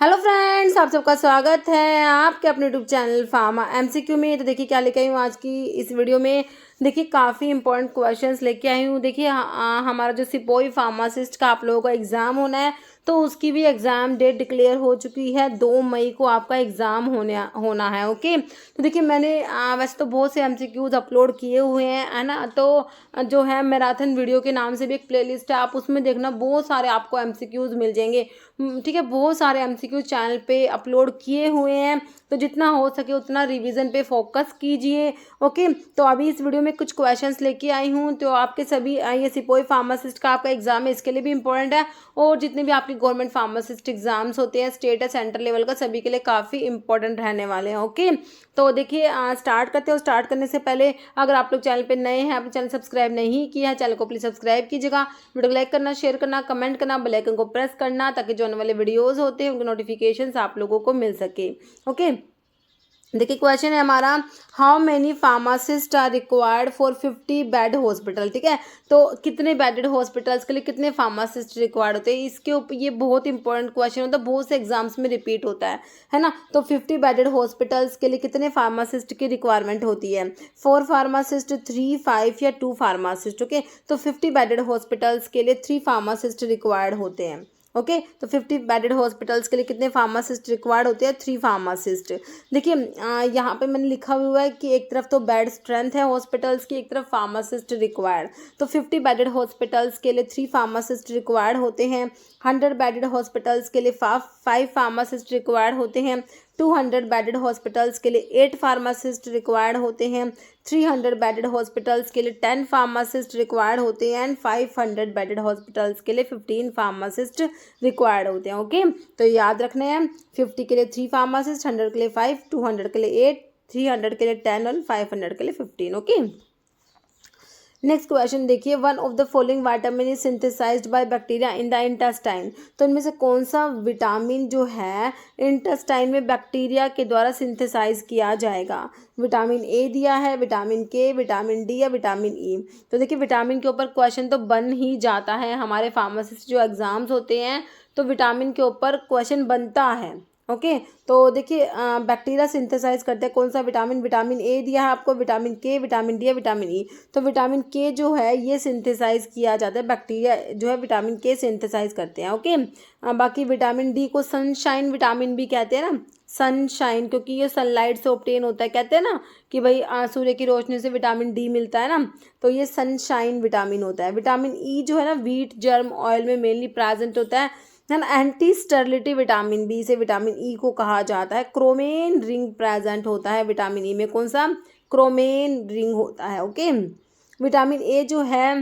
Hello friends, आप सबका स्वागत है आपके अपने यूट्यूब चैनल फार्मा एमसीक्यू में। तो देखिए क्या लेके आई हूँ आज की इस वीडियो में। देखिए काफ़ी इंपॉर्टेंट क्वेश्चंस लेके आई हूँ। देखिए हमारा जो सिपोही फार्मासिस्ट का आप लोगों का एग्ज़ाम होना है, तो उसकी भी एग्ज़ाम डेट डिक्लेयर हो चुकी है। 2 मई को आपका एग्ज़ाम होना है। ओके, तो देखिए मैंने वैसे तो बहुत से एमसीक्यूज़ अपलोड किए हुए हैं, है ना। तो जो है मैराथन वीडियो के नाम से भी एक प्लेलिस्ट है, आप उसमें देखना, बहुत सारे आपको एमसीक्यूज़ मिल जाएंगे। ठीक है, बहुत सारे एमसीक्यू चैनल पे अपलोड किए हुए हैं, तो जितना हो सके उतना रिवीजन पे फोकस कीजिए। ओके, तो अभी इस वीडियो में कुछ क्वेश्चंस लेके आई हूँ, तो आपके सभी ये सिपोही फार्मासिस्ट का आपका एग्जाम है, इसके लिए भी इंपॉर्टेंट है। और जितने भी आपके गवर्नमेंट फार्मासिस्ट एग्जाम्स होते हैं, स्टेट या सेंटर लेवल का, सभी के लिए काफ़ी इंपॉर्टेंट रहने वाले हैं। ओके, तो देखिए स्टार्ट करते हो। स्टार्ट करने से पहले अगर आप लोग चैनल पे नए हैं, अपने चैनल सब्सक्राइब नहीं किया है, चैनल को प्लीज़ सब्सक्राइब कीजिएगा। वीडियो को लाइक करना, शेयर करना, कमेंट करना, बेल आइकन को प्रेस करना, ताकि जो आने वाले वीडियोस होते हैं उनके नोटिफिकेशंस आप लोगों को मिल सके। ओके, देखिए क्वेश्चन है हमारा, how many pharmacist are required for 50 bed hospital. ठीक है, तो कितने बेडेड हॉस्पिटल्स के लिए कितने फार्मासिस्ट रिक्वायर्ड होते हैं, इसके ऊपर ये बहुत इंपॉर्टेंट क्वेश्चन होता है, बहुत से एग्जाम्स में रिपीट होता है ना। तो 50 बेडेड हॉस्पिटल्स के लिए कितने फार्मासिस्ट की रिक्वायरमेंट होती है? 4 फार्मासिस्ट, 3, 5 या 2 फार्मासिस्ट। ओके, तो 50 बेडेड हॉस्पिटल्स के लिए 3 फार्मासिस्ट रिक्वायर्ड होते हैं। ओके, तो 50 बेडेड हॉस्पिटल्स के लिए कितने फार्मासिस्ट रिक्वायर्ड होते हैं? 3 फार्मासिस्ट। देखिए यहाँ पे मैंने लिखा हुआ है कि एक तरफ तो बेड स्ट्रेंथ है हॉस्पिटल्स की, एक तरफ फार्मासिस्ट रिक्वायर्ड। तो 50 बेडेड हॉस्पिटल्स के लिए 3 फार्मासिस्ट रिक्वायर्ड होते हैं। 100 बेडेड हॉस्पिटल्स के लिए 5 फार्मासिस्ट रिक्वायर्ड होते हैं। 200 बेडेड हॉस्पिटल्स के लिए 8 फार्मासिस्ट रिक्वायर्ड होते हैं। 300 बेडेड हॉस्पिटल्स के लिए 10 फार्मासिस्ट रिक्वायर्ड होते हैं। एंड 500 बेडेड हॉस्पिटल्स के लिए 15 फार्मासिस्ट रिक्वायर्ड होते हैं। ओके, तो याद रखना है, 50 के लिए 3 फार्मासिस्ट, 100 के लिए 5, 200 के लिए 8, 300 के लिए 10 और 500 के लिए 15। ओके, नेक्स्ट क्वेश्चन देखिए, one of the following vitamin is synthesised by bacteria in the intestine. तो इनमें से कौन सा विटामिन जो है इंटेस्टाइन में बैक्टीरिया के द्वारा सिंथेसाइज किया जाएगा? विटामिन ए दिया है, विटामिन के, विटामिन डी या विटामिन ई। तो देखिए विटामिन के ऊपर क्वेश्चन तो बन ही जाता है, हमारे फार्मासिस्ट जो एग्जाम्स होते हैं तो विटामिन के ऊपर क्वेश्चन बनता है। ओके, तो देखिए बैक्टीरिया सिंथेसाइज करते हैं कौन सा विटामिन? विटामिन ए दिया है आपको, विटामिन के, विटामिन डी या विटामिन ई। तो विटामिन के जो है ये सिंथेसाइज किया जाता है, बैक्टीरिया जो है विटामिन के सिंथेसाइज करते हैं। ओके, बाकी विटामिन डी को सनशाइन विटामिन भी कहते हैं ना, सनशाइन, क्योंकि ये सनलाइट से ऑब्टेन होता है। कहते हैं ना कि भाई सूर्य की रोशनी से विटामिन डी मिलता है ना, तो ये सनशाइन विटामिन होता है। विटामिन ई जो है ना, व्हीट जर्म ऑयल में मेनली प्रेजेंट होता है ना। एंटी स्टेरिलिटी विटामिन बी से विटामिन ई को कहा जाता है। क्रोमेन रिंग प्रेजेंट होता है विटामिन ई में, कौन सा? क्रोमेन रिंग होता है। ओके, विटामिन ए जो है,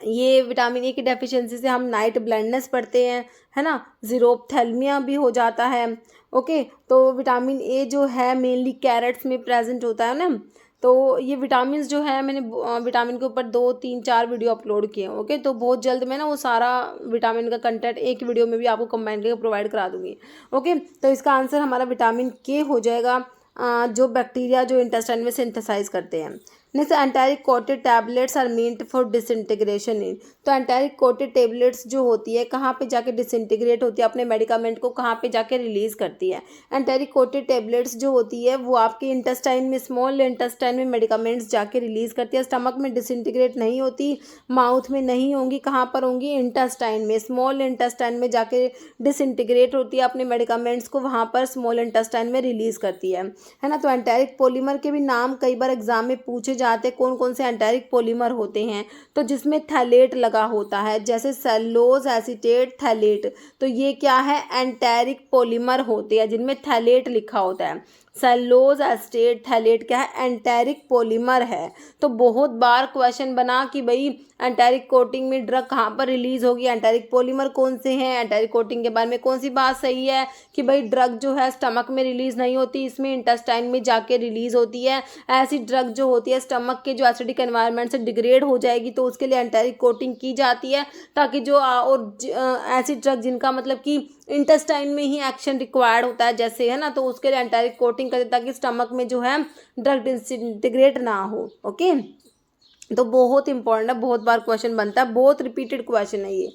ये विटामिन ए की डेफिशिएंसी से हम नाइट ब्लाइंडनेस पढ़ते हैं, है ना, जीरोप्थेल्मिया भी हो जाता है। ओके, तो विटामिन ए जो है मेनली कैरेट्स में प्रेजेंट होता है ना। तो ये विटामिन जो है, मैंने विटामिन के ऊपर 2, 3, 4 वीडियो अपलोड किए हैं। ओके, तो बहुत जल्द मैं ना वो सारा विटामिन का कंटेंट एक वीडियो में भी आपको कंबाइन करके प्रोवाइड करा दूंगी। ओके, तो इसका आंसर हमारा विटामिन के हो जाएगा, जो बैक्टीरिया जो इंटेस्टाइन में सिंथेसाइज करते हैं। Next, enteric coated tablets are meant for disintegration in. तो एंटारिक कोटेड टैबलेट्स जो होती है कहाँ पे जाके डिसइंटीग्रेट होती है, अपने मेडिकामेंट को कहाँ पे जाके रिलीज करती है? एंटारिक कोटेड टैबलेट्स जो होती है वो आपके इंटेस्टाइन में, स्मॉल इंटेस्टाइन में मेडिकामेंट्स जाके रिलीज करती है। स्टमक में डिसइंटीग्रेट नहीं होती, माउथ में नहीं होंगी, कहाँ पर होंगी? इंटेस्टाइन में, स्मॉल इंटेस्टाइन में जाके डिसइंटीग्रेट होती है, अपने मेडिकामेंट्स को वहाँ पर स्मॉल इंटेस्टाइन में रिलीज करती है ना। तो एंटारिक पॉलीमर के भी नाम कई बार एग्जाम में पूछे जाते हैं, कौन कौन से एंटारिक पॉलीमर होते हैं? तो जिसमें थैलेट लगा होता है, जैसे सेलुलोज एसीटेट थैलेट, तो ये क्या है? एंटारिक पॉलीमर होते हैं जिनमें थैलेट लिखा होता है। सेलुलोज एसीटेट थैलेट क्या है? एंटारिक पॉलीमर है। तो बहुत बार क्वेश्चन बना कि भाई एंटारिक कोटिंग में ड्रग कहाँ पर रिलीज होगी, एंटारिक पॉलीमर कौन से हैं, एंटारिक कोटिंग के बारे में कौन सी बात सही है कि भाई ड्रग जो है स्टमक में रिलीज नहीं होती, इसमें इंटेस्टाइन में जाके रिलीज होती है। ऐसी ड्रग जो होती है स्टमक के जो एसिडिक एनवायरनमेंट से डिग्रेड हो जाएगी, तो उसके लिए एंटारिक कोटिंग की जाती है, ताकि जो ऐसी ड्रग जिनका मतलब कि इंटेस्टाइन में ही एक्शन रिक्वायर्ड होता है, जैसे है ना, तो उसके लिए एंटारिक कोटिंग करते ताकि स्टमक में जो है ड्रग डिसइंटीग्रेट ना हो। ओके, तो बहुत इंपॉर्टेंट है, बहुत बार क्वेश्चन बनता है, बहुत रिपीटेड क्वेश्चन है ये।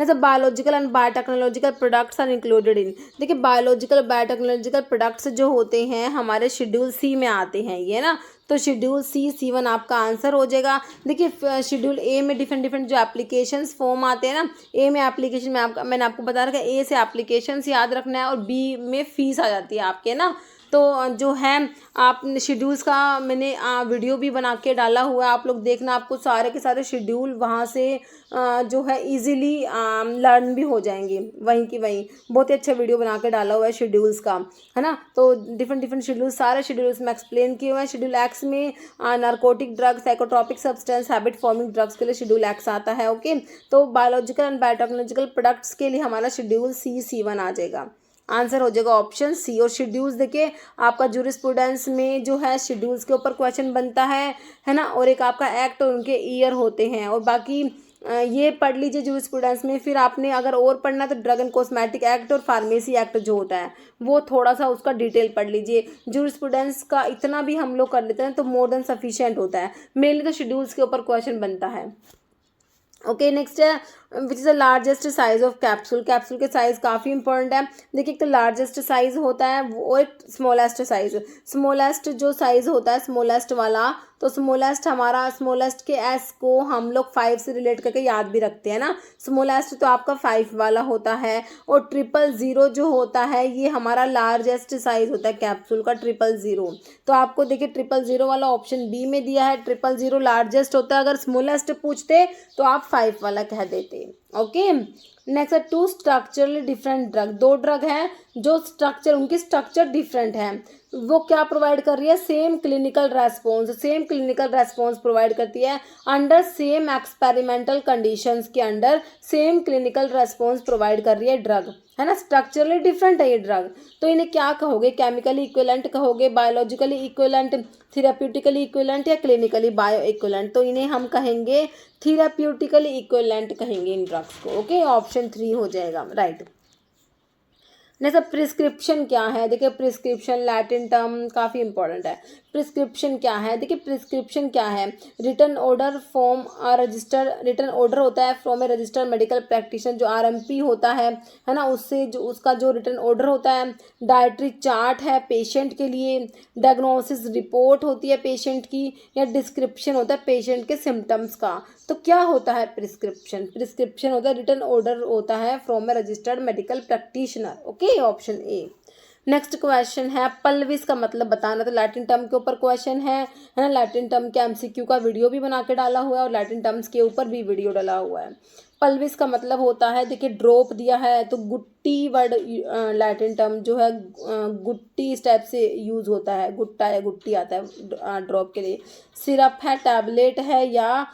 जैसे biological and biotechnological products are included in. देखिए बायोलॉजिकल बायोटेक्नोलॉजिकल प्रोडक्ट्स जो होते हैं हमारे शेड्यूल सी में आते हैं, ये ना, तो शेड्यूल C1 आपका आंसर हो जाएगा। देखिए शेड्यूल ए में डिफरेंट डिफरेंट जो एप्लीकेशंस फॉर्म आते हैं ना, ए में एप्लीकेशन में मैंने आपको बता रखा है, ए से एप्लीकेशंस याद रखना है और बी में फीस आ जाती है आपके ना। तो जो है आप शेड्यूल्स का मैंने वीडियो भी बना के डाला हुआ है, आप लोग देखना, आपको सारे के सारे शेड्यूल वहाँ से जो है इजीली लर्न भी हो जाएंगे वहीं की वहीं। बहुत ही अच्छा वीडियो बना के डाला हुआ है शेड्यूल्स का, है ना। तो डिफरेंट डिफरेंट शेड्यूल्स, सारे शेड्यूल्स में एक्सप्लेन किए हुए हैं। शेड्यूल एक्स में narcotic drugs, psychotropic substance, habit forming drugs के लिए शेड्यूल एक्स आता है। ओके, तो बायोलॉजिकल एंड बायोटेक्नोलॉजिकल प्रोडक्ट्स के लिए हमारा शेड्यूल C1 आ जाएगा, आंसर हो जाएगा ऑप्शन सी। और शेड्यूल्स देखिए आपका जूरिस्प्रूडेंस में जो है शेड्यूल्स के ऊपर क्वेश्चन बनता है ना, और एक आपका एक्ट और उनके ईयर होते हैं। और बाकी ये पढ़ लीजिए जूरिस्प्रूडेंस में। फिर आपने अगर और पढ़ना तो ड्रग एंड कॉस्मेटिक एक्ट और फार्मेसी एक्ट जो होता है वो थोड़ा सा उसका डिटेल पढ़ लीजिए। जूरिस्प्रूडेंस का इतना भी हम लोग कर लेते हैं तो मोर देन सफिशिएंट होता है। मेनली तो शेड्यूल्स के ऊपर क्वेश्चन बनता है। ओके, नेक्स्ट है which is the largest size of capsule. Capsule के साइज काफ़ी इंपॉर्टेंट है। देखिए एक तो लार्जेस्ट साइज होता है वो एक स्मॉलेस्ट साइज। स्मॉलेस्ट जो साइज होता है स्मॉलेस्ट वाला, तो स्मॉलेस्ट हमारा स्मॉलेस्ट के एस को हम लोग 5 से रिलेट करके याद भी रखते हैं ना। स्मॉलेस्ट तो आपका 5 वाला होता है। और 000 जो होता है ये हमारा लार्जेस्ट साइज होता है कैप्सूल का, 000। तो आपको देखिए 000 वाला ऑप्शन बी में दिया है, 000 लार्जेस्ट होता है। अगर स्मॉलेस्ट पूछते तो आप 5 वाला कह देते। ओके, नेक्स्ट है 2 स्ट्रक्चरली डिफरेंट ड्रग। 2 ड्रग है जो स्ट्रक्चर, उनकी स्ट्रक्चर डिफरेंट है, वो क्या प्रोवाइड कर रही है, same clinical response, same clinical response provide करती है अंडर सेम एक्सपेरिमेंटल कंडीशंस के under same clinical response provide कर रही है ड्रग, है ना। स्ट्रक्चरली डिफरेंट है ये ड्रग, तो इन्हें क्या कहोगे, केमिकली इक्विवेलेंट कहोगे, बायोलॉजिकली इक्विवेलेंट, थेराप्यूटिकली इक्विवेलेंट या क्लिनिकली बायो इक्विवेलेंट। तो इन्हें हम कहेंगे थेराप्यूटिकली इक्विवेलेंट कहेंगे इन ड्रग्स को। ओके, ऑप्शन 3 हो जाएगा राइट। नेक्स्ट प्रिस्क्रिप्शन क्या है। देखिए प्रिस्क्रिप्शन लैटिन टर्म काफ़ी इंपॉर्टेंट है। प्रिस्क्रिप्शन क्या है, देखिए प्रिस्क्रिप्शन क्या है, written order from register, written order होता है from a registered medical practitioner, जो RMP होता है ना, उससे जो उसका जो रिटन ऑर्डर होता है। डाइटरी चार्ट है पेशेंट के लिए, डायग्नोसिस रिपोर्ट होती है पेशेंट की, या डिस्क्रिप्शन होता है पेशेंट के सिम्टम्स का। तो क्या होता है प्रिस्क्रिप्शन, प्रिस्क्रिप्शन होता है रिटन ऑर्डर होता है from a registered medical practitioner. Okay, option A. Next question है पल्विस का मतलब बताना। तो लैटिन टर्म के ऊपर क्वेश्चन है ना। लैटिन टर्म के MCQ का वीडियो भी बना के डाला हुआ है और लैटिन टर्म्स के ऊपर भी वीडियो डाला हुआ है। पल्विस का मतलब होता है, देखिए ड्रॉप दिया है तो गुट्टी वर्ड लैटिन टर्म जो है गुट्टी इस टाइप से यूज़ होता है, गुट्टा या गुट्टी आता है ड्रॉप के लिए। सिरप है, टैबलेट है या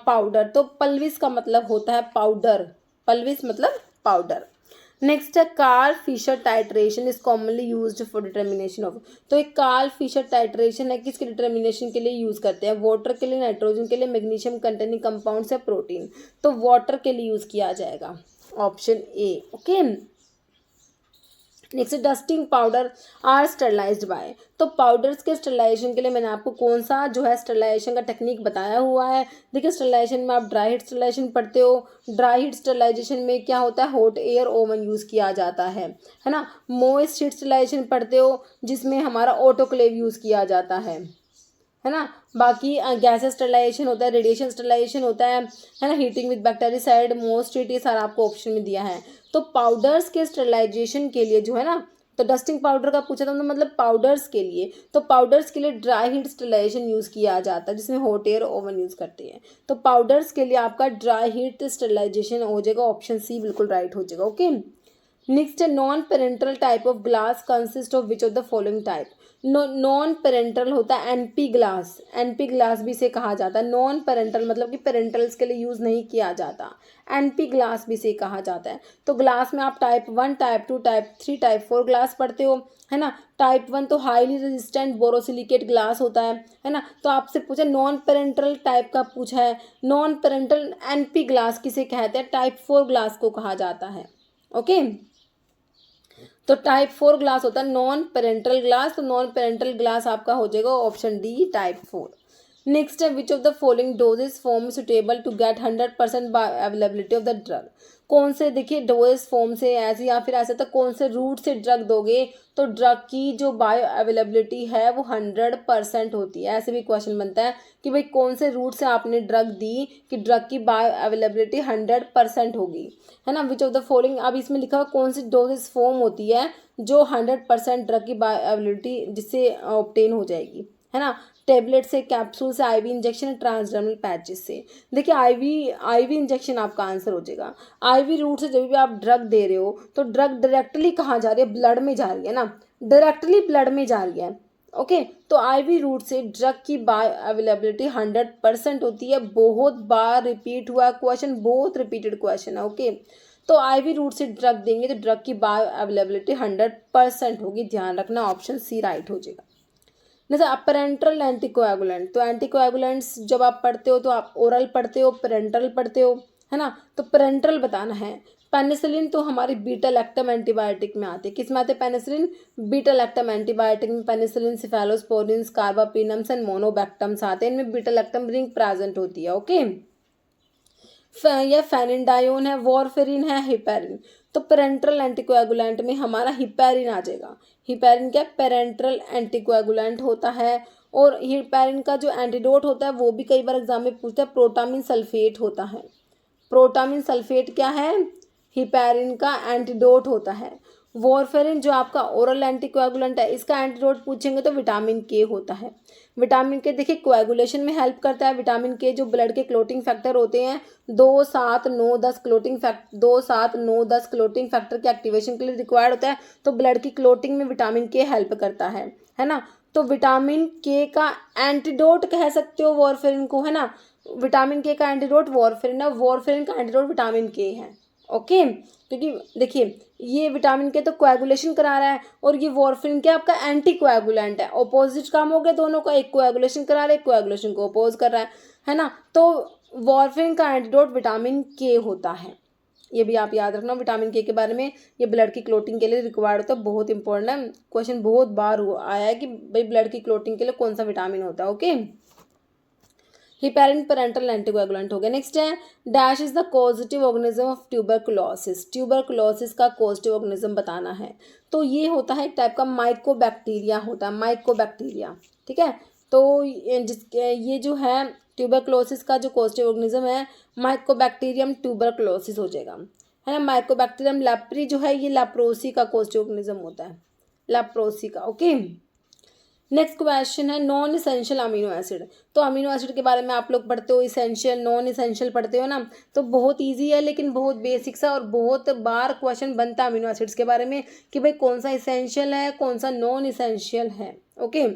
पाउडर। तो पल्विस का मतलब होता है पाउडर, पल्विस मतलब पाउडर। नेक्स्ट है Karl Fischer titration is commonly used for determination of. तो एक कार्ल फिशर टाइट्रेशन है किसके डिटर्मिनेशन के लिए यूज़ करते हैं, वाटर के लिए, नाइट्रोजन के लिए, मैग्नीशियम कंटेनिंग कंपाउंड्स या प्रोटीन। तो वाटर के लिए यूज़ किया जाएगा, option A. Okay, next dusting powder are sterilised by. तो पाउडर्स के स्टरलाइजेशन के लिए मैंने आपको कौन सा जो है स्टरलाइजेशन का टेक्निक बताया हुआ है। देखिए स्टरलाइजेशन में आप ड्राई हीट स्टरलाइजेशन पढ़ते हो। ड्राई हीट स्टरलाइजेशन में क्या होता है, हॉट एयर ओवन यूज़ किया जाता है ना। मॉइस्ट हीट स्टरलाइजेशन पढ़ते हो जिसमें हमारा ऑटोक्लेव यूज़ किया जाता है ना। बाकी गैसेस स्टरलाइजेशन होता है, रेडिएशन स्टरलाइजेशन होता है ना, heating with bactericide, most heat, ये सारा आपको ऑप्शन में दिया है। तो पाउडर्स के स्टरलाइजेशन के लिए जो है ना, तो डस्टिंग पाउडर का पूछा था तो मतलब पाउडर्स के लिए, तो पाउडर्स के लिए ड्राई हीट स्टरलाइजेशन यूज़ किया जाता है जिसमें हॉट एयर ओवन यूज़ करते हैं। तो पाउडर्स के लिए आपका ड्राई हीट स्टरलाइजेशन हो जाएगा, ऑप्शन सी बिल्कुल राइट हो जाएगा। ओके, नेक्स्ट है non parental type of glass consist of which of the following type. Non parental होता है NP ग्लास, NP ग्लास भी से कहा जाता है। नॉन पेरेंटल मतलब कि पेरेंटल्स के लिए यूज़ नहीं किया जाता, NP ग्लास भी से कहा जाता है। तो ग्लास में आप type 1, type 2, type 3, type 4 glass पढ़ते हो, है ना। टाइप 1 तो हाईली रेजिस्टेंट बोरोसिलिकेट ग्लास होता है ना। तो आपसे पूछा नॉन पेरेंटल टाइप का पूछा है, नॉन पेरेंटल NP ग्लास किसे कहते हैं, टाइप 4 ग्लास को कहा जाता है। ओके, तो टाइप 4 ग्लास होता है नॉन पेरेंटल ग्लास। तो नॉन पेरेंटल ग्लास आपका हो जाएगा ऑप्शन डी, टाइप 4। नेक्स्ट है which of the following doses form suitable to get 100% availability of the drug. कौन से देखिए डोजेस फॉर्म से ऐसे या फिर ऐसे तो कौन से रूट से ड्रग दोगे तो ड्रग की जो बायो अवेलेबिलिटी है वो 100% होती है। ऐसे भी क्वेश्चन बनता है कि भाई कौन से रूट से आपने ड्रग दी कि ड्रग की बायो अवेलेबिलिटी 100% होगी, है ना। विच ऑफ द फॉलोइंग, अब इसमें लिखा हुआ कौन सी डोजेस फॉर्म होती है जो 100% ड्रग की बायो अवेलेबिलिटी जिससे ऑब्टेन हो जाएगी, है ना। टेबलेट से, कैप्सूल से, आईवी इंजेक्शन, ट्रांसडर्मल पैचेस से। देखिए आईवी इंजेक्शन आपका आंसर हो जाएगा। आईवी रूट से जब भी आप ड्रग दे रहे हो तो ड्रग डायरेक्टली कहाँ जा रही है, ब्लड में जा रही है ना, डायरेक्टली ब्लड में जा रही है। ओके, तो आईवी रूट से ड्रग की बायो अवेलेबिलिटी 100% होती है। बहुत बार रिपीट हुआ क्वेश्चन, बहुत रिपीटेड क्वेश्चन है। ओके, तो आईवी रूट से ड्रग देंगे तो ड्रग की बायो अवेलेबिलिटी 100% होगी। ध्यान रखना, ऑप्शन सी राइट हो जाएगा। जैसे पेरेंटल एंटीकोएगुलेंट, तो एंटीकोएगुलेंट्स जब आप पढ़ते हो तो आप ओरल पढ़ते हो, पेरेंटल पढ़ते हो, है ना। तो पेरेंटल बताना है। पेनिसिलिन तो हमारी बीटा लैक्टम एंटीबायोटिक में आते हैं। किस में आते हैं पेनिसिलिन, बीटा लैक्टम एंटीबायोटिक में penicillin, cephalosporin, carbapenems and monobactams आते हैं। इनमें बीटा लैक्टम रिंग प्रेजेंट होती है। ओके, यह फेनिडायोन है, वॉरफेरिन है, हिपेरिन। तो पेरेंट्रल एंटीकोएगुलेंट में हमारा हिपेरिन आ जाएगा। हिपेरिन क्या पेरेंट्रल एंटीकोएगुलेंट होता है। और हिपेरिन का जो एंटीडोट होता है वो भी कई बार एग्जाम में पूछता है, प्रोटामिन सल्फेट होता है। प्रोटामिन सल्फेट क्या है, हिपेरिन का एंटीडोट होता है। वॉरफेरिन जो आपका ओरल एंटीकोएगुलेंट है, इसका एंटीडोट पूछेंगे तो विटामिन के होता है। विटामिन के देखिए कोएगुलेशन में हेल्प करता है। विटामिन के जो ब्लड के क्लोटिंग फैक्टर होते हैं 2, 7, 9, 10 क्लोटिंग फैक्टर के एक्टिवेशन के लिए रिक्वायर्ड होता है। तो ब्लड की क्लोटिंग में विटामिन के हेल्प करता है ना। तो विटामिन के का एंटीडोट कह सकते हो वॉरफेरिन को, है ना। विटामिन के का एंटीडोट वॉरफेरिन है, वॉरफेरिन का एंटीडोट विटामिन के है। ओके, क्योंकि देखिए ये विटामिन के तो कोएगुलेशन करा रहा है और ये वॉरफेरिन क्या आपका एंटी कोएगुलेंट है। ऑपोजिट काम हो गया दोनों का, एक कोएगुलेशन करा रहा है, एक कोएगुलेशन को अपोज कर रहा है ना। तो वॉरफेरिन का एंटीडोट विटामिन के होता है। ये भी आप याद रखना विटामिन के बारे में। ये ब्लड की क्लोटिंग के लिए रिक्वायर्ड होता है, बहुत इंपॉर्टेंट है। क्वेश्चन बहुत बार आया है कि भाई ब्लड की क्लोटिंग के लिए कौन सा विटामिन होता है। ओके, हिपेरिन पेरेंटल एंटीकोएगुलेंट हो गया। नेक्स्ट है dash is the causative organism of tuberculosis. Tuberculosis का कॉजेटिव ऑर्गेनिज्म बताना है। तो ये होता है एक टाइप का माइकोबैक्टीरिया होता है, माइकोबैक्टीरिया। ठीक है, तो ये जो है ट्यूबरकुलोसिस का जो कॉजेटिव ऑर्गेनिज्म है माइकोबैक्टीरियम ट्यूबरकुलोसिस हो जाएगा, है ना। माइकोबैक्टीरियम लेप्री जो है ये लेप्रोसी का कॉजेटिव ऑर्गेनिज्म होता है, लेप्रोसी का। ओके, नेक्स्ट क्वेश्चन है नॉन इसेंशियल अमीनो एसिड। तो अमीनो एसिड के बारे में आप लोग पढ़ते हो, इसेंशियल नॉन इसेंशियल पढ़ते हो ना। तो बहुत इजी है लेकिन बहुत बेसिक सा, और बहुत बार क्वेश्चन बनता है अमीनो एसिड्स के बारे में कि भाई कौन सा इसेंशियल है कौन सा नॉन इसेंशियल है। ओके,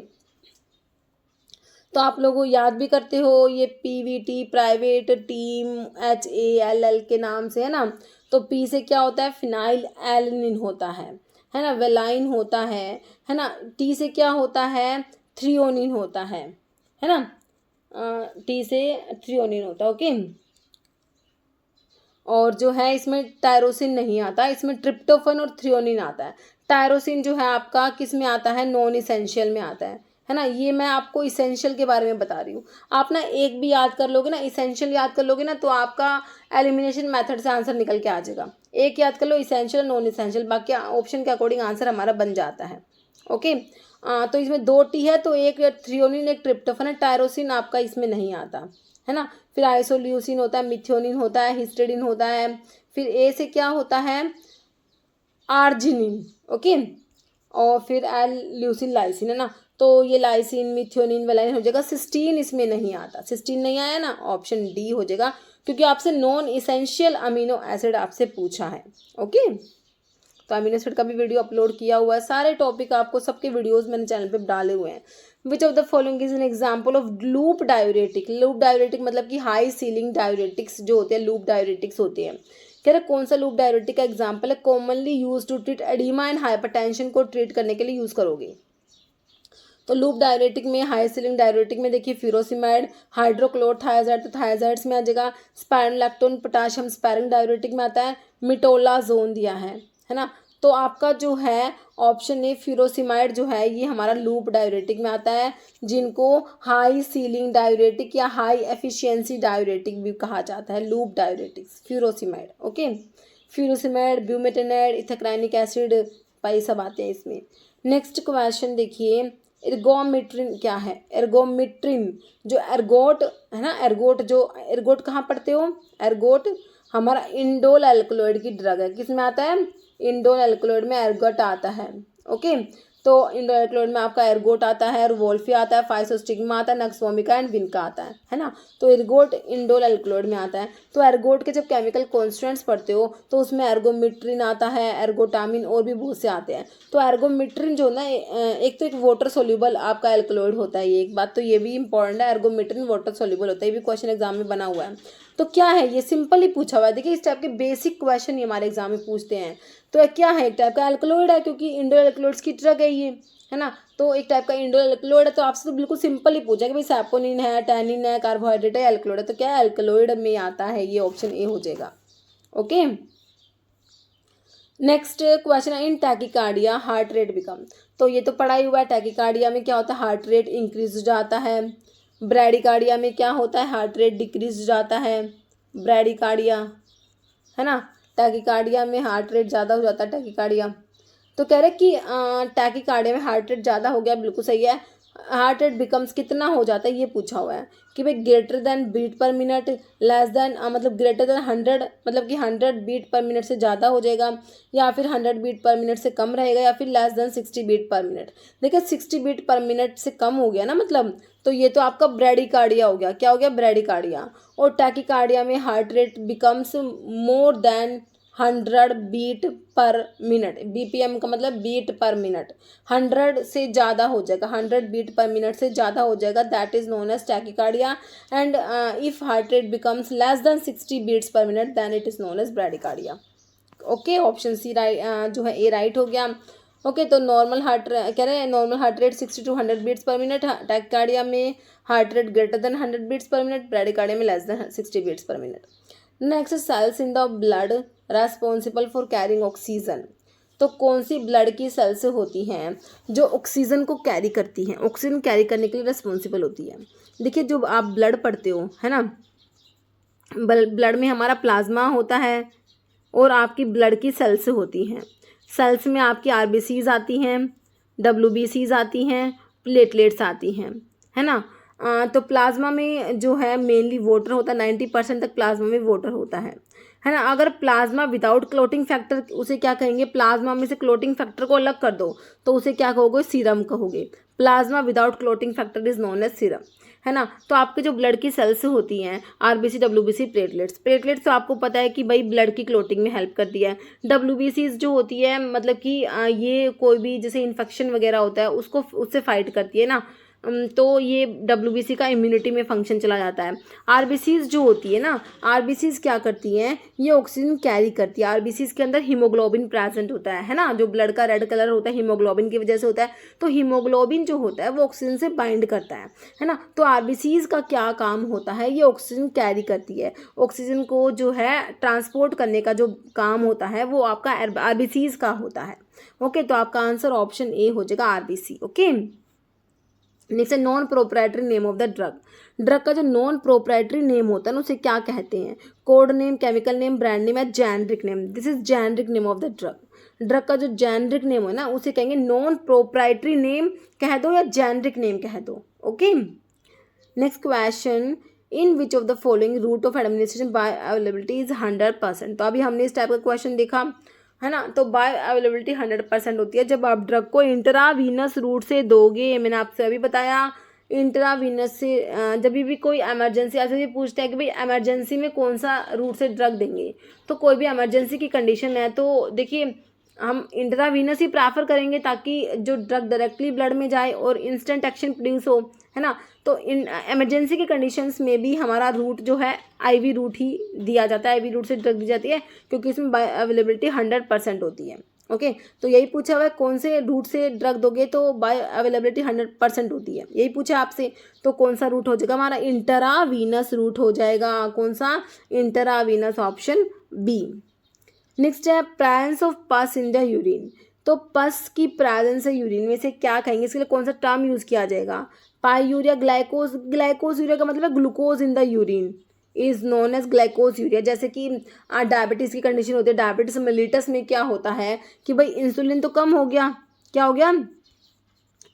तो आप लोग याद भी करते हो ये PVT प्राइवेट टीम HALL के नाम से, है ना। तो पी से क्या होता है फिनाइल एलनिन होता है ना, वेलाइन होता है ना। टी से क्या होता है थ्रियोनिन होता है ना। टी से थ्रियोनिन होता है। ओके, और जो है इसमें टायरोसिन नहीं आता, इसमें ट्रिप्टोफन और थ्रियोनिन आता है। टायरोसिन जो है आपका किस में आता है, नॉन इसेंशियल में आता है ना। ये मैं आपको इसेंशियल के बारे में बता रही हूँ। आप ना एक भी याद कर लोगे ना, इसेंशियल याद कर लोगे ना, तो आपका एलिमिनेशन मेथड से आंसर निकल के आ जाएगा। एक याद कर लो इसेंशियल नॉन इसेंशियल, बाकी ऑप्शन के अकॉर्डिंग आंसर हमारा बन जाता है। ओके, तो इसमें 2 टी है, तो एक थ्रियोनिन एक ट्रिप्टोफन है। टायरोसिन आपका इसमें नहीं आता, है ना। फिर आइसोल्यूसिन होता है, मिथियोनिन होता है, हिस्टिडिन होता है। फिर ए से क्या होता है आर्जिनिन। ओके, और फिर एल ल्यूसिन लाइसिन, है ना। तो ये लाइसिन मिथियोनिन वेलाइन हो जाएगा। सिस्टीन इसमें नहीं आता, सिस्टीन नहीं आया ना, ऑप्शन डी हो जाएगा, क्योंकि आपसे नॉन इसेंशियल अमीनो एसिड आपसे पूछा है। ओके, तो अमीनो एसिड का भी वीडियो अपलोड किया हुआ है, सारे टॉपिक आपको सबके वीडियोस मैंने चैनल पे डाले हुए हैं। विच of the following is an example of loop diuretic. Loop diuretic मतलब कि हाई सीलिंग डायूरेटिक्स जो होते हैं, लूप डायूरेटिक्स होते हैं। कह रहे कौन सा लूप डायूरेटिक का एग्जाम्पल है, commonly use to treat oedema and hypertension को ट्रीट करने के लिए यूज करोगे। तो लूप डायूरेटिक में, हाई सीलिंग डायूरेटिक में देखिए फ्यूरोसिमाइड, हाइड्रोक्लोरथायाजाइड तो थायाजाइड्स में आ जाएगा। स्पाइरोलैक्टोन पोटाशियम स्पैरिंग डायूरेटिक में आता है। मिटोलाजोन दिया है ना। तो आपका जो है ऑप्शन ए फ्यूरोसिमाइड जो है ये हमारा लूप डायूरेटिक में आता है, जिनको हाई सीलिंग डायूरेटिक या हाई एफिशिएंसी डायूरेटिक भी कहा जाता है, loop diuretics furosemide. Okay, furosemide, bumetanide, ethacrynic acid, ये सब आते हैं इसमें। नेक्स्ट क्वेश्चन देखिए, एर्गोमेट्रिन क्या है? एर्गोमेट्रिन जो एर्गोट है ना, एर्गोट जो एर्गोट कहाँ पढ़ते हो? एर्गोट हमारा इंडोल एल्कलॉइड की ड्रग है। किस में आता है? इंडोल एल्कलॉइड में एर्गोट आता है। ओके, तो इंडोल एल्कलॉइड में आपका एर्गोट आता है, वोल्फी आता है, फाइसोस्टिग्मा आता है, नक्स वोमिका एंड विनका आता है ना। तो एर्गोट इंडोल एल्कलॉइड में आता है। तो एर्गोट के जब केमिकल कॉन्स्टेंट्स पढ़ते हो तो उसमें एर्गोमेट्रिन आता है, एर्गोटामिन और भी बहुत से आते हैं। तो एर्गोमेट्रिन जो ना एक तो एक वाटर सोल्यूबल आपका एल्कलॉइड होता है, ये एक बात तो ये भी इंपॉर्टेंट है, एर्गोमेट्रिन वाटर सोल्यूबल होता है, ये भी क्वेश्चन एग्जाम में बना हुआ है। तो क्या है ये? सिंपल ही पूछा हुआ है। देखिए इस टाइप के बेसिक क्वेश्चन ये हमारे एग्जाम में पूछते हैं। तो क्या है? एक टाइप का एल्कलॉइड है, क्योंकि इंडोल एल्कलॉइड्स की ड्रग है ये, है ना। तो एक टाइप का इंडोल एल्कलॉइड है। तो आपसे तो बिल्कुल सिंपल ही पूछा कि भाई सैपोनिन है, टैनिन है, कार्बोहाइड्रेट है, एल्कलॉइड है। तो क्या एल्कलॉइड में आता है? ये ऑप्शन ए हो जाएगा। ओके, नेक्स्ट क्वेश्चन है, इन टैकिकार्डिया हार्ट रेट बिकम। तो ये तो पढ़ा ही हुआ है, टैकिकार्डिया में क्या होता है? हार्ट रेट इंक्रीज हो जाता है। ब्रैडिकार्डिया में क्या होता है? हार्ट रेट डिक्रीज हो जाता है। ब्रैडिकार्डिया है ना, टैकिकार्डिया में हार्ट रेट ज़्यादा हो जाता है, टैकिकार्डिया। तो कह रहे कि टैकिकार्डिया में हार्ट रेट ज़्यादा हो गया, बिल्कुल सही है। हार्ट रेट बिकम्स कितना हो जाता है ये पूछा हुआ है कि भाई greater than beat per minute, less than मतलब ग्रेटर देन 100, मतलब कि 100 बीट पर मिनट से ज़्यादा हो जाएगा, या फिर 100 बीट पर मिनट से कम रहेगा, या फिर less than 60 beat per minute. देखिए 60 बीट पर मिनट से कम हो गया ना, मतलब तो ये तो आपका ब्रैडिकार्डिया हो गया। क्या हो गया? ब्रैडिकार्डिया। और टैकिकार्डिया में heart rate becomes more than 100 beat per minute, BPM का मतलब बीट पर मिनट, 100 से ज़्यादा हो जाएगा, 100 बीट पर मिनट से ज़्यादा हो जाएगा, that is known as tachycardia. And if heart rate becomes less than 60 beats per minute then it is known as bradycardia. Okay, option C right जो है ए राइट हो गया। ओके, तो नॉर्मल हार्ट कह रहे हैं normal heart rate 60 to 100 beats per minute, tachycardia में heart rate greater than 100 beats per minute, bradycardia में less than 60 beats per minute. Next, cells in the blood responsible for carrying oxygen. तो कौन सी blood की sales होती हैं जो oxygen को carry करती हैं, ऑक्सीजन कैरी करने के लिए रेस्पॉन्सिबल होती है? देखिए जब आप ब्लड पढ़ते हो है ना, ब्लड में हमारा प्लाज्मा होता है और आपकी ब्लड की सेल्स होती हैं। सेल्स में आपकी आरबीसीज आती हैं, डब्ल्यूबीसीज आती हैं, प्लेटलेट्स आती हैं, है ना। तो प्लाज्मा में जो है मेनली वाटर होता है, 90% तक प्लाज्मा में वाटर होता है ना। अगर प्लाज्मा विदाउट क्लोटिंग फैक्टर, उसे क्या कहेंगे? प्लाज्मा में से क्लोटिंग फैक्टर को अलग कर दो तो उसे क्या कहोगे? सीरम कहोगे। Plasma without clotting factor is known as serum, है ना। तो आपके जो ब्लड की सेल्स होती हैं, आरबीसी, डब्ल्यूबीसी, प्लेटलेट्स तो आपको पता है कि भाई ब्लड की क्लोटिंग में हेल्प करती है। डब्ल्यूबीसी जो होती है मतलब कि ये कोई भी जैसे इन्फेक्शन वगैरह होता है उसको उससे फाइट करती है ना, तो ये डब्ल्यूबीसी का इम्यूनिटी में फंक्शन चला जाता है। आरबीसीज जो होती है ना, आरबीसीज क्या करती हैं? ये ऑक्सीजन कैरी करती है। आरबीसीज के अंदर हीमोग्लोबिन प्रेजेंट होता है ना, जो ब्लड का रेड कलर होता है हीमोग्लोबिन की वजह से होता है। तो हीमोग्लोबिन जो होता है वो ऑक्सीजन से बाइंड करता है ना। तो आरबीसीज का क्या काम होता है? ये ऑक्सीजन कैरी करती है। ऑक्सीजन को जो है ट्रांसपोर्ट करने का जो काम होता है वो आपका आरबीसीज का होता है। ओके, तो आपका आंसर ऑप्शन ए हो जाएगा, आरबीसी। ओके, नेक्स्ट है non proprietary name of the drug. Drug का जो नॉन प्रोप्राइटरी नेम होता है ना उसे क्या कहते हैं? Code name, chemical name, brand name या generic name. This is generic name of the drug. Drug का जो जेनरिक नेम है ना उसे कहेंगे नॉन प्रोप्राइटरी नेम कह दो या जेनरिक नेम कह दो। Okay, next question, in which of the following route of administration bioavailability is 100%। तो अभी हमने इस टाइप का क्वेश्चन देखा है ना। तो बाय अवेलेबिलिटी 100% होती है जब आप ड्रग को इंट्रावीनस रूट से दोगे। मैंने आपसे अभी बताया इंट्रावीनस से जब भी कोई इमरजेंसी ऐसे भी पूछते हैं कि भाई इमरजेंसी में कौन सा रूट से ड्रग देंगे, तो कोई भी इमरजेंसी की कंडीशन है तो देखिए हम इंट्रावीनस ही प्रेफर करेंगे ताकि जो ड्रग डायरेक्टली ब्लड में जाए और इंस्टेंट एक्शन प्रोड्यूस हो, है ना। तो इन इमरजेंसी की कंडीशंस में भी हमारा रूट जो है आईवी रूट ही दिया जाता है, आईवी रूट से ड्रग दी जाती है क्योंकि इसमें बायो अवेलेबिलिटी 100% होती है। ओके, तो यही पूछा हुआ है कौन से रूट से ड्रग दोगे तो बायो अवेलेबिलिटी 100% होती है, यही पूछा आपसे। तो कौन सा रूट हो जाएगा? हमारा इंट्रावीनस रूट हो जाएगा। कौन सा? Intravenous, option B. नेक्स्ट है presence of pus in the urine. तो पस की प्रेजेंस है यूरिन में से क्या कहेंगे, इसके लिए कौन सा टर्म यूज किया जाएगा? पाईयूरिया, ग्लाइकोज। ग्लाइकोज यूरिया का मतलब है glucose in the urine is known as glycosuria. जैसे कि डायबिटीज़ की कंडीशन होती है, डायबिटीज मेलिटस में क्या होता है कि भाई इंसुलिन तो कम हो गया, क्या हो गया,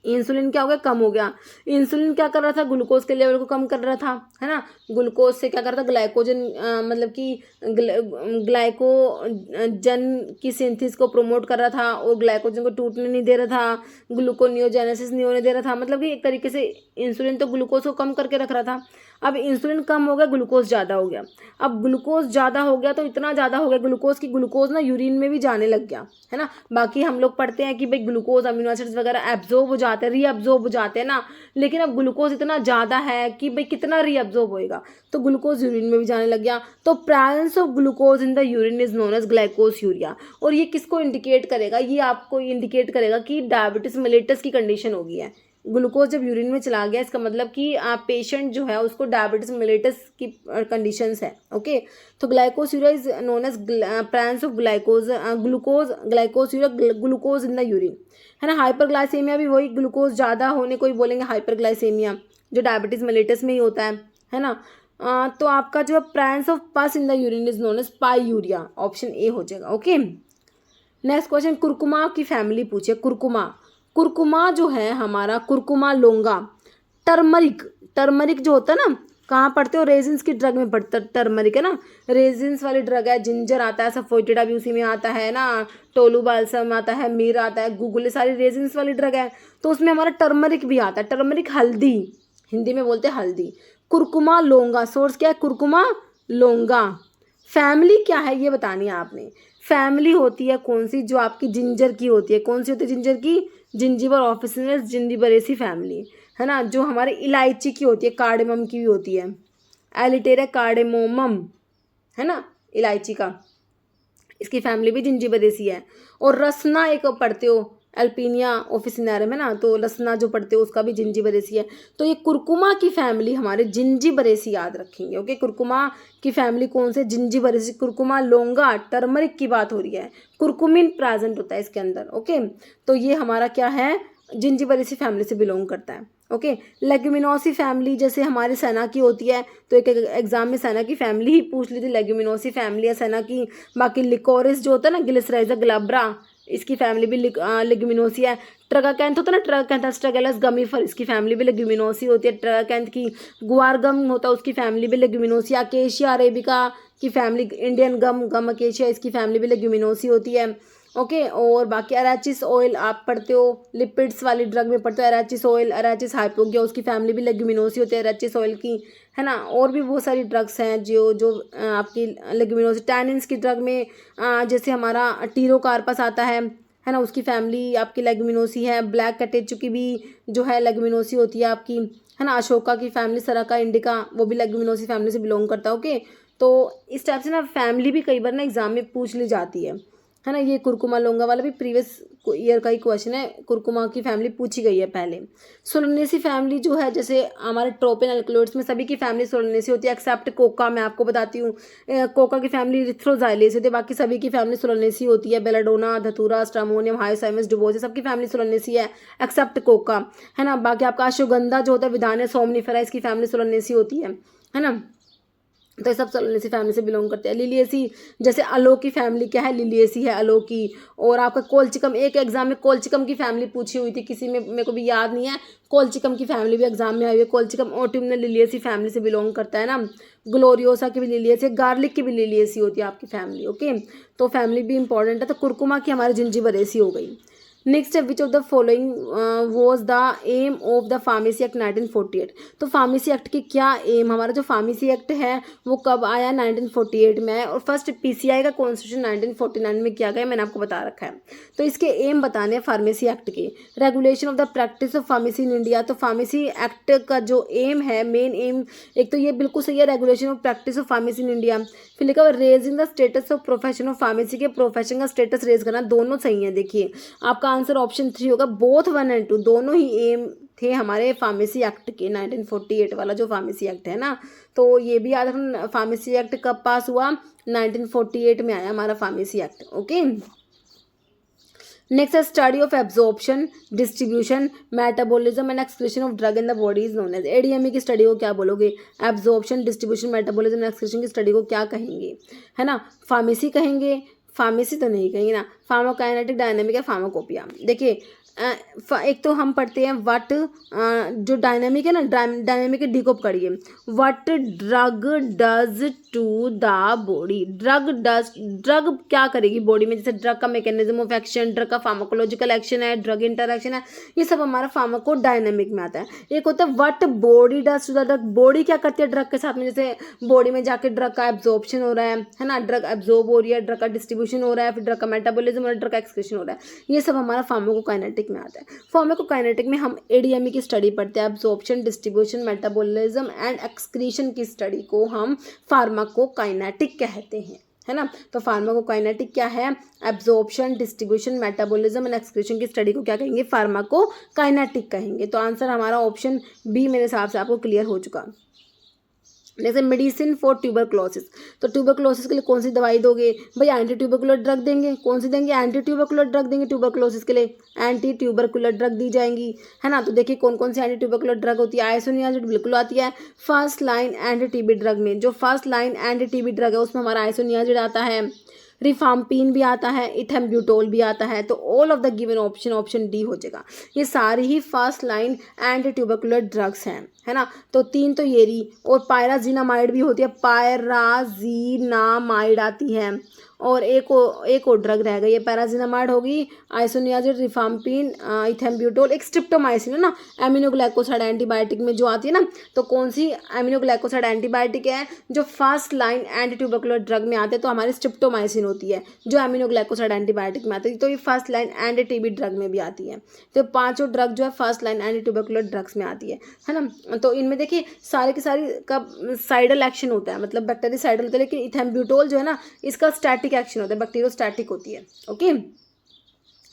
इंसुलिन क्या हो गया, कम हो गया। इंसुलिन क्या कर रहा था, ग्लूकोज के लेवल को कम कर रहा था, है ना। ग्लूकोज से क्या कर रहा था, ग्लाइकोजन मतलब कि ग्लाइकोजन की सिंथेसिस को प्रमोट कर रहा था और ग्लाइकोजन को टूटने नहीं दे रहा था, ग्लूकोनियोजेनेसिस नहीं होने दे रहा था। मतलब कि एक तरीके से इंसुलिन तो ग्लूकोज को कम करके रख रहा था। अब इंसुलिन कम हो गया, ग्लूकोज ज़्यादा हो गया। अब ग्लूकोज ज़्यादा हो गया तो इतना ज़्यादा हो गया ग्लूकोज की ग्लूकोज ना यूरिन में भी जाने लग गया, है ना। बाकी हम लोग पढ़ते हैं कि भाई ग्लूकोज अमीनो एसिड्स वगैरह एब्जॉर्ब हो जाते हैं, रीअब्जॉर्ब हो जाते हैं ना, लेकिन अब ग्लूकोज इतना ज़्यादा है कि भाई कितना रीअब्जॉर्ब होएगा, तो ग्लूकोज यूरिन में भी जाने लग गया। तो presence of glucose in the urine is known as glycosuria. और ये किसको इंडिकेट करेगा, ये आपको इंडिकेट करेगा कि डायबिटीज मेलिटस की कंडीशन हो गई है। ग्लूकोज जब यूरिन में चला गया इसका मतलब कि पेशेंट जो है उसको डायबिटीज मेलिटस की कंडीशंस है। ओके, तो glycosuria is known as presence of glycose glucose glycosuria glucose in the urine, है ना। हाइपरग्लाइसेमिया भी वही ग्लूकोज ज़्यादा होने को ही बोलेंगे हाइपरग्लाइसेमिया, जो डायबिटीज मेलिटस में ही होता है ना। तो आपका जो presence of pus in the urine is known as pyuria, option A हो जाएगा। ओके, नेक्स्ट क्वेश्चन कुरकुमा की फैमिली पूछे। कुरकुमा, कुरकुमा जो है हमारा कुरकुमा लोंगा, टर्मरिक, टर्मरिक जो होता है ना, कहाँ पढ़ते हो, रेजिन्स की ड्रग में पढ़ता, टर्मरिक है ना, रेजिन्स वाली ड्रग है। जिंजर आता है, सफोइटिडा भी उसी में आता है ना, टोलू बाल्सम आता है, मीर आता है, गूगल, सारी रेजिन्स वाली ड्रग है। तो उसमें हमारा टर्मरिक भी आता है। टर्मरिक हल्दी, हिंदी में बोलते हैं हल्दी। कुरकुमा लोंगा, सोर्स क्या है, कुरकुमा लोंगा। फैमिली क्या है ये बतानी है आपने। फैमिली होती है कौन सी, जो आपकी जिंजर की होती है। कौन सी होती है जिंजर की, जिंजिबर ऑफिसिनस जिंजिबरेसी फैमिली, है ना। जो हमारे इलायची की होती है, कार्डेमम की भी होती है, एलिटेरिया कार्डेमोमम, है ना, इलायची का, इसकी फैमिली भी जिंजिबरेसी है। और रसना एक पढ़ते हो, एल्पिनिया ऑफिसिनेरम, है ना, तो रसना जो पढ़ते हो उसका भी जिंजिबरेसी है। तो ये कुरकुमा की फैमिली हमारे जिंजिबरेसी याद रखेंगे। ओके, कुरकुमा की फैमिली कौन से, जिंजिबरेसी। कुरकुमा लोंगा, टर्मरिक की बात हो रही है, कुरकुमिन प्रेजेंट होता है इसके अंदर। ओके, तो ये हमारा क्या है, जिंजिबरेसी फैमिली से बिलोंग करता है। ओके, लेग्यूमिनोसी फैमिली जैसे हमारी सेना की होती है, तो एक एग्जाम में सेना की फैमिली ही पूछ ली थी, लेग्यूमिनोसी फैमिली है सेना की। बाकी लिकोरिस जो होता है ना, ग्लिसराइजा ग्लाब्रा, इसकी फैमिली भी लेग्यूमिनोसी है। ट्रगाकैंथ होता है ना, ट्रगाकैंथ एस्ट्रागेलस गमीफर, इसकी फैमिली भी लेग्यूमिनोसी होती है। ट्रगाकैंथ की गुआर गम होता है, उसकी फैमिली भी लेग्यूमिनोसी। अकेशिया अरेबिका की फैमिली, इंडियन गम, गम अकेशिया, इसकी फैमिली भी लेग्यूमिनोसी होती है। ओके, और बाकी अराचिस ऑयल आप पढ़ते हो, लिपिड्स वाली ड्रग में पढ़ते हो, अराचिस ऑयल, अराचिस हाइपोगिया, उसकी फैमिली भी लेग्यूमिनोसी होती है अराचिस ऑयल की, है ना। और भी बहुत सारी ड्रग्स हैं जो जो आपकी लेग्यूमिनोसी। टैनिन्स की ड्रग में जैसे हमारा टीरोकार्पस आता है ना, उसकी फैमिली आपकी लेग्यूमिनोसी है। ब्लैक कैटेचू की भी जो है लेग्यूमिनोसी होती है आपकी, है ना। अशोका की फैमिली, सराका इंडिका, वो भी लेग्यूमिनोसी फैमिली से बिलोंग करता है। ओके, तो इस टाइप से ना फैमिली भी कई बार ना एग्जाम में पूछ ली जाती है ना। ये कुरकुमा लोंगा वाला भी प्रीवियस ईयर का ही क्वेश्चन है, कुरकुमा की फैमिली पूछी गई है पहले। सोलनेसी फैमिली जो है, जैसे हमारे ट्रोपिन अल्कलॉइड्स में सभी की फैमिली सोलनेसी होती है, एक्सेप्ट कोका। मैं आपको बताती हूँ, कोका की फैमिली इरिथ्रोजाइलेसी होती है, बाकी सभी की फैमिली सोलनेसी होती है। बेलाडोना, धतूरा, स्ट्रामोनियम, हायोसाइमस, डुबोसी, सबकी फैमिली सोलनेसी है एक्सेप्ट कोका, है ना। बाकी आपका अश्वगंधा जो होता है, विधान सोमनिफेरा, इसकी फैमिली सोलनेसी होती है ना। तो ये सब सोलनेसी फैमिली से बिलोंग करते हैं। लिलिएसी जैसे अलो की फैमिली क्या है, लिलिएसी है अलो की। और आपका कोलचिकम, एक एग्जाम में कोलचिकम की फैमिली पूछी हुई थी किसी में, मेरे को भी याद नहीं है, कोलचिकम की फैमिली भी एग्जाम में आई हुई है। कोलचिकम ऑट्यूमनल लिलिएसी फैमिली से बिलोंग करता है ना। ग्लोरियोसा की भी लिलिएसी, गार्लिक की भी लिलिएसी होती है आपकी फैमिली। ओके, तो फैमिली भी इंपॉर्टेंट है। तो कुरकुमा की हमारी जिंजिबरेसी हो गई। नेक्स्ट है which of the following was the aim of the pharmacy act 1948। तो फार्मेसी एक्ट की क्या एम, हमारा जो फार्मेसी एक्ट है वो कब आया, 1948 में। और फर्स्ट पीसीआई का कॉन्स्टिट्यूशन 1949 में किया गया, मैंने आपको बता रखा है। तो इसके एम बताने हैं फार्मेसी एक्ट के। Regulation of the practice of pharmacy in India. तो फार्मेसी एक्ट का जो एम है, मेन एम, एक तो ये बिल्कुल सही है, regulation of practice of pharmacy in India. फिर लिखा हुआ raising the status of profession of pharmacy, के प्रोफेशन का स्टेटस रेज करना, दोनों सही है। देखिए आपका आंसर ऑप्शन 3 होगा, बोथ 1 and 2 दोनों ही एम थे हमारे फार्मेसी एक्ट के, 1948 वाला जो फार्मेसी एक्ट है ना, तो ये भी याद रखना। फार्मेसी एक्ट कब पास हुआ? 1948 में आया हमारा फार्मेसी एक्ट। ओके, नेक्स्ट है study of absorption, distribution, metabolism and excretion of drug in the body is known as. ADME की स्टडी को क्या बोलोगे? Absorption, distribution, metabolism and excretion की स्टडी को क्या कहेंगे? है ना, फार्मेसी कहेंगे? फार्मेसी तो नहीं कहेंगे ना, फार्माकोकाइनेटिक, डायनामिक या फार्माकोपिया। देखिए एक तो हम पढ़ते हैं व्हाट, जो डायनामिक है ना, डायनामिक के डिकोप करिए। What drug does to the body, drug क्या करेगी बॉडी में, जैसे ड्रग का मैकेनिज्म ऑफ एक्शन, ड्रग का फार्माकोलॉजिकल एक्शन है, ड्रग इंटरैक्शन है, ये सब हमारा फार्माको डायनामिक में आता है। एक होता है what body does to the drug, body क्या करती है ड्रग के साथ में, जैसे बॉडी में जाके ड्रग का एब्जॉर्प्शन हो रहा है ना, ड्रग एब्जॉर्ब हो रही है, ड्रग का डिस्ट्रीब्यूशन हो रहा है, फिर ड्रग का मेटाबॉलिज्म और ड्रग का एक्सक्रीशन हो रहा है, ये सब हमारा फार्माकोकाइनेटिक में आता है। फार्माकोकाइनेटिक में हम एडीएमई की स्टडी पढ़ते हैं, absorption, distribution, metabolism and excretion की स्टडी को हम फार्माकोकाइनेटिक कहते हैं, है ना। तो फार्माकोकाइनेटिक क्या है? Absorption, distribution, metabolism and excretion की स्टडी को क्या कहेंगे? फार्माकोकाइनेटिक कहेंगे। तो आंसर हमारा ऑप्शन बी मेरे हिसाब से आपको क्लियर हो चुका। जैसे मेडिसिन फॉर ट्यूबरक्लोसिस, तो ट्यूबरक्लोसिस के लिए कौन सी दवाई दोगे भाई? एंटी ट्यूबरकुलर ड्रग देंगे। कौन सी देंगे? एंटी ट्यूबरकुलर ड्रग देंगे। ट्यूबरक्लोसिस के लिए एंटी ट्यूबरकुलर ड्रग दी जाएंगी, है ना। तो देखिए कौन कौन सी एंटी ट्यूबरकुलर ड्रग होती है। आइसोनियाजिड बिल्कुल आती है first line anti TB drug में, जो first line anti TB drug है उसमें हमारा आइसोनियाजिड आता है, रिफाम्पिन भी आता है, इथेम्ब्यूटोल भी आता है। तो all of the given option, option D हो जाएगा। ये सारी ही first line anti tubercular drugs हैं, है ना। तो तीन तो ये रही, और पायराजीनामाइड भी होती है, पायराजीनामाइड आती है, और एक और ड्रग रह गई है, पैराजीनामाइड होगी, आइसोनियाजिड, रिफाम्पिन, इथेम्ब्यूटोल, एक स्ट्रिप्टोमाइसिन है ना, एमिनोग्लाइकोसाइड एंटीबायोटिक में जो आती है ना। तो कौन सी एमिनोग्लाइकोसाइड एंटीबायोटिक है जो first line anti tubercular drug में आते हैं? तो हमारी स्ट्रिप्टोमाइसिन होती है जो एमिनोग्लाइकोसाइड एंटीबायोटिक में आती है। तो ये first line anti TB drug में भी आती है। तो पांचों ड्रग जो है first line anti tubercular drugs में आती है ना। तो इनमें देखिए सारे के सारी का साइडल एक्शन होता है, मतलब बैक्टीरियासाइडल होता है, लेकिन इथेम्ब्यूटोल जो है ना इसका स्टैटिक एक्शन होता है, बैक्टीरियोस्टैटिक होती है। ओके,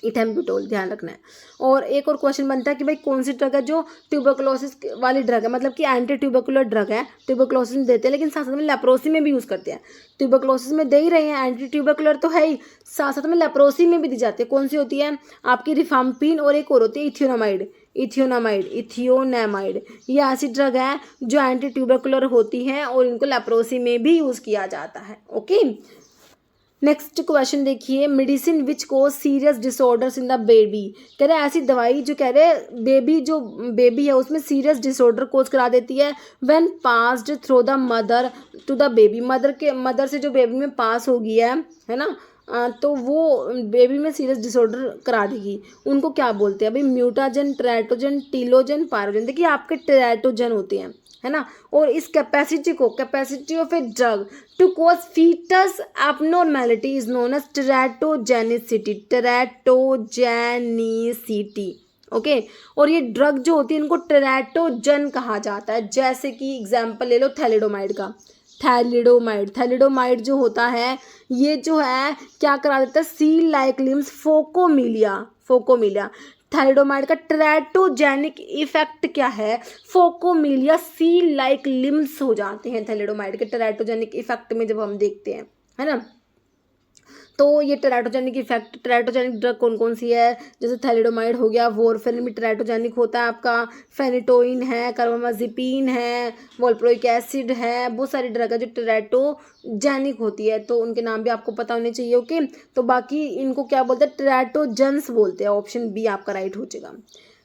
इथेम्ब्यूटोल ध्यान रखना है। और एक और क्वेश्चन बनता है कि भाई कौन सी ड्रग है जो ट्यूबरकुलोसिस वाली ड्रग है, मतलब कि एंटी ट्यूबरकुलर ड्रग है, ट्यूबरकुलोसिस में देते हैं लेकिन साथ साथ में लेप्रोसी में भी यूज़ करते हैं। ट्यूबरकुलोसिस में दे ही रहे हैं, एंटी ट्यूबरकुलर तो है ही, साथ साथ में लेप्रोसी में भी दी जाती है। कौन सी होती है आपकी? रिफाम्पिन, और एक और होती है इथियोनामाइड। ये ऐसी ड्रग है जो एंटी ट्यूबरकुलर होती है और इनको लेप्रोसी में भी यूज़ किया जाता है। ओके, नेक्स्ट क्वेश्चन देखिए, medicine which causes serious disorders in the baby. कह रहे ऐसी दवाई जो कह रहे बेबी है उसमें सीरियस डिसऑर्डर कोज करा देती है when passed through the mother to the baby. Mother से जो बेबी में पास हो गया है ना, तो वो बेबी में सीरियस डिसऑर्डर करा देगी। उनको क्या बोलते हैं भाई? Mutagen, teratogen, telogen, pyrogen. देखिए आपके ट्रैटोजन होते हैं, है ना। और इस capacity of a drug to cause foetus abnormality is known as teratogenicity. Okay, और ये ड्रग जो होती है इनको टेराटोजन कहा जाता है। जैसे कि एग्जाम्पल ले लो थैलिडोमाइड का, थैलिडोमाइड जो होता है ये जो है क्या करा देता है? Seal like limbs, phocomelia. Thalidomide का टेराटोजेनिक इफेक्ट क्या है? फोकोमिलिया, सील लाइक लिम्स हो जाते हैं थैलिडोमाइड के टेराटोजेनिक इफेक्ट में जब हम देखते हैं, है ना। तो ये टेराटोजेनिक ड्रग कौन कौन सी है? जैसे थैलिडोमाइड हो गया, वॉरफेरिन भी टेराटोजेनिक होता है आपका, फेनिटोइन है, कार्बामाजिपिन है, वोल्प्रोइक एसिड है, बहुत सारी ड्रग है जो टेराटोजेनिक होती है। तो उनके नाम भी आपको पता होने चाहिए। ओके, तो बाकी इनको क्या बोलते हैं? टेराटोजेंस बोलते हैं। ऑप्शन बी आपका राइट हो जाएगा।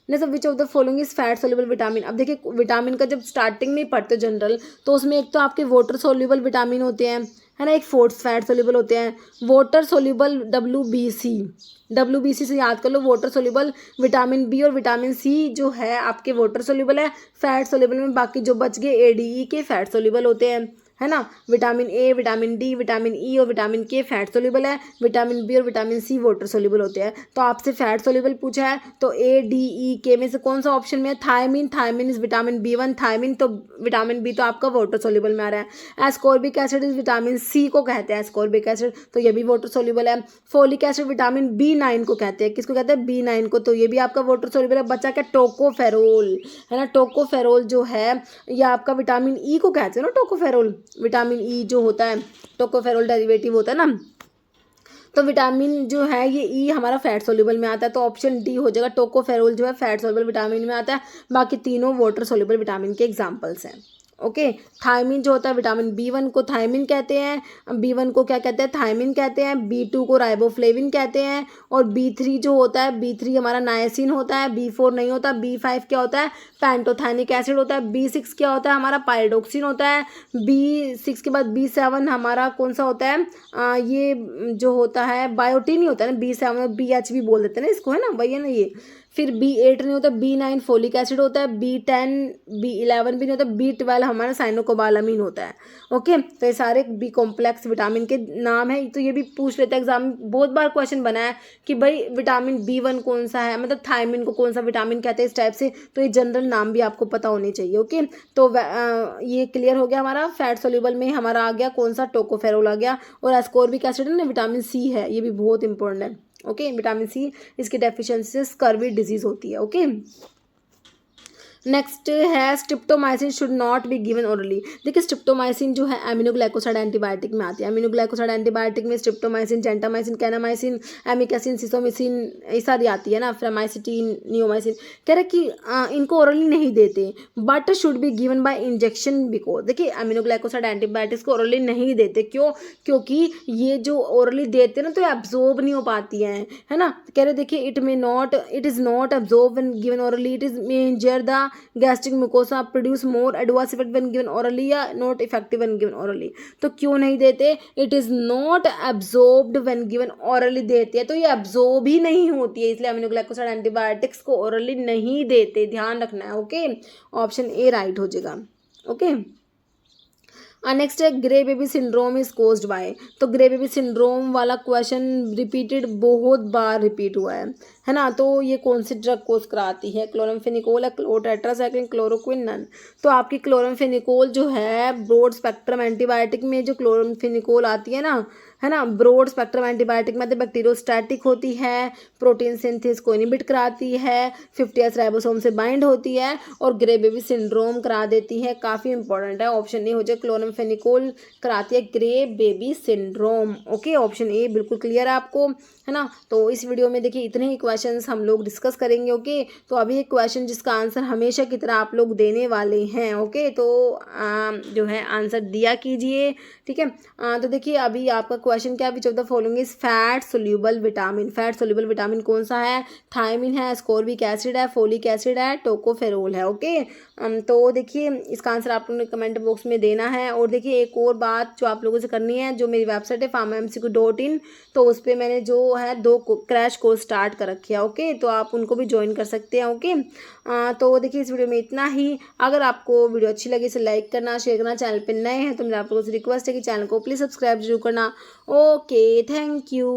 Next, which of the following is fat soluble vitamin. अब देखिए विटामिन का जब स्टार्टिंग में ही पढ़ते हो जनरल, तो उसमें एक तो आपके वाटर सोल्यूबल विटामिन होते हैं, है ना, एक फोर्थ फैट सोल्यूबल होते हैं। वाटर सोल्यूबल WBC से याद कर लो, वाटर सोल्यूबल विटामिन बी और विटामिन सी जो है आपके वाटर सोल्यूबल है। फैट सोल्यूबल में बाकी जो बच गए ADE के फैट सोल्यूबल होते हैं। है ना। Vitamin A, vitamin D, vitamin E और विटामिन के फैट सोल्यूबल है, विटामिन बी और विटामिन सी वाटर सोल्यूबल होते हैं। तो आपसे फैट सोल्यूबल पूछा है तो ए, डी, ई, के में से कौन सा ऑप्शन में है? Thiamine. Thiamine is vitamin B one, thiamine तो विटामिन बी तो आपका वाटर सोल्यूबल में आ रहा है। Ascorbic acid is vitamin C को कहते हैं एस्कॉर्बिक एसिड, तो ये भी वाटर सोल्यूबल है। फोलिक एसिड विटामिन B9 को कहते हैं, किसको कहते हैं? B9 को, तो ये भी आपका वाटर सोल्यूबल है। बच्चा क्या? टोकोफेरोल, है ना। टोकोफेरोल जो है ये आपका विटामिन ई को कहते हैं ना, टोकोफेरोल। विटामिन ई जो होता है टोकोफेरोल डेरिवेटिव होता है ना, तो विटामिन जो है ये ई हमारा फैट सोल्यूबल में आता है, तो ऑप्शन डी हो जाएगा। टोकोफेरोल जो है फैट सोल्यूबल विटामिन में आता है, बाकी तीनों वाटर सोल्यूबल विटामिन के एग्जाम्पल्स हैं। ओके। थायमिन जो होता है विटामिन B1 को थायमिन कहते हैं, B1 को क्या कहते हैं? थायमिन कहते हैं। B2 को राइबोफ्लेविन कहते हैं, और B3 जो होता है, B3 हमारा नायसिन होता है। B4 नहीं होता। B5 क्या होता है? पैंटोथैनिक एसिड होता है। B6 क्या होता है? हमारा पायरोक्सिन होता है। B6 के बाद B7 हमारा कौन सा होता है? ये जो होता है बायोटिन ही होता है ना, B7 BH भी बोल देते हैं ना इसको, है ना, वही है ना ये। फिर B8 नहीं होता। B9 फोलिक एसिड होता है। B10 B11 भी नहीं होता। B12 हमारा साइनोकोबालामिन होता है। ओके, तो ये सारे बी कॉम्प्लेक्स विटामिन के नाम है, तो ये भी पूछ लेते हैं एग्जाम में, बहुत बार क्वेश्चन बना है कि भाई विटामिन B1 कौन सा है, मतलब थायमिन को कौन सा विटामिन कहते हैं, इस टाइप से, तो ये जनरल नाम भी आपको पता होने चाहिए। ओके, तो ये क्लियर हो गया हमारा। फैट सोल्यूबल में हमारा आ गया कौन सा? टोकोफेरोल आ गया। और एस्कॉर्बिक एसिड है ना, विटामिन सी है, ये भी बहुत इंपॉर्टेंट है। ओके, विटामिन सी, इसकी डेफिशिएंसी से स्कर्वी डिजीज होती है। ओके, नेक्स्ट है streptomycin should not be given orally. देखिए स्ट्रिप्टोमाइसिन जो है एमिनोग्लाइकोसाइड एंटीबायोटिक में आती है। एमिनोग्लाइकोसाइड एंटीबायोटिक में स्ट्रिप्टोमाइसिन, जेंटामाइसिन, कैनामाइसिन, एमिकासिन, सिसोमिसिन, ये सारी आती है ना, फ्रामाइसिटीन, नियोमाइसिन। कह रहे कि इनको ओरली नहीं देते, but should be given by injection because, देखिए एमिनोग्लाइकोसाइड एंटीबायोटिक्स को ओरली नहीं देते, क्यों? क्योंकि ये जो ओरली देते हैं ना तो एब्जॉर्ब नहीं हो पाती है ना। कह रहे देखिए it is not absorb when given orally, it is may injure the gastric mucosa, produce more adverse effect when given orally, या not effective when given orally. तो क्यों नहीं देते? It is not absorbed when given orally देते हैं, तो ये absorb ही नहीं होती है, इसलिए एमिनोग्लाइकोसाइड एंटीबायोटिक्स को ओरली नहीं देते, ध्यान रखना है। ओके, ऑप्शन ए राइट हो जाएगा। ओके, नेक्स्ट है grey baby syndrome is caused by. तो ग्रे बेबी सिंड्रोम वाला क्वेश्चन रिपीटेड बहुत बार रिपीट हुआ है ना। तो ये कौन सी ड्रग कोज कराती है? क्लोरामफेनिकोल है, क्लोटेट्रासाइक्लिन, क्लोरोक्विन, नन। तो आपकी क्लोरामफेनिकोल जो है ब्रॉड स्पेक्ट्रम एंटीबायोटिक में जो क्लोरामफेनिकोल आती है ना, ब्रॉड स्पेक्ट्रम एंटीबायोटिक में बैक्टीरियोस्टैटिक होती है, प्रोटीन सिंथेसिस को इनहिबिट कराती है, 50S राइबोसोम से बाइंड होती है, और ग्रे बेबी सिंड्रोम करा देती है। काफ़ी इंपॉर्टेंट है, ऑप्शन ए हो जाए, क्लोरामफेनिकोल कराती है grey baby syndrome. Okay, option A बिल्कुल क्लियर है आपको, है ना। तो इस वीडियो में देखिए इतने ही क्वेश्चंस हम लोग डिस्कस करेंगे। ओके, तो अभी एक क्वेश्चन जिसका आंसर हमेशा की तरह आप लोग देने वाले हैं। ओके, तो जो है आंसर दिया कीजिए, ठीक है। तो देखिए अभी आपका क्वेश्चन क्या, विच of the following is fat soluble vitamin. Fat soluble vitamin कौन सा है? थायमिन है, एस्कॉर्बिक एसिड है, फोलिक एसिड है, टोकोफेरोल है। ओके, तो देखिए इसका आंसर आप लोगों ने कमेंट बॉक्स में देना है। और देखिए एक और बात जो आप लोगों से करनी है, जो मेरी वेबसाइट है pharmamcq.in, तो उस पर मैंने जो है 2 क्रैश कोर्स स्टार्ट कर रखे हैं। ओके, तो आप उनको भी ज्वाइन कर सकते हैं। ओके, तो देखिए इस वीडियो में इतना ही। अगर आपको वीडियो अच्छी लगी इसे लाइक करना, शेयर करना, चैनल पर नए हैं तो मेरा आप लोगों से रिक्वेस्ट है कि चैनल को प्लीज़ सब्सक्राइब जरूर करना। Okay, thank you.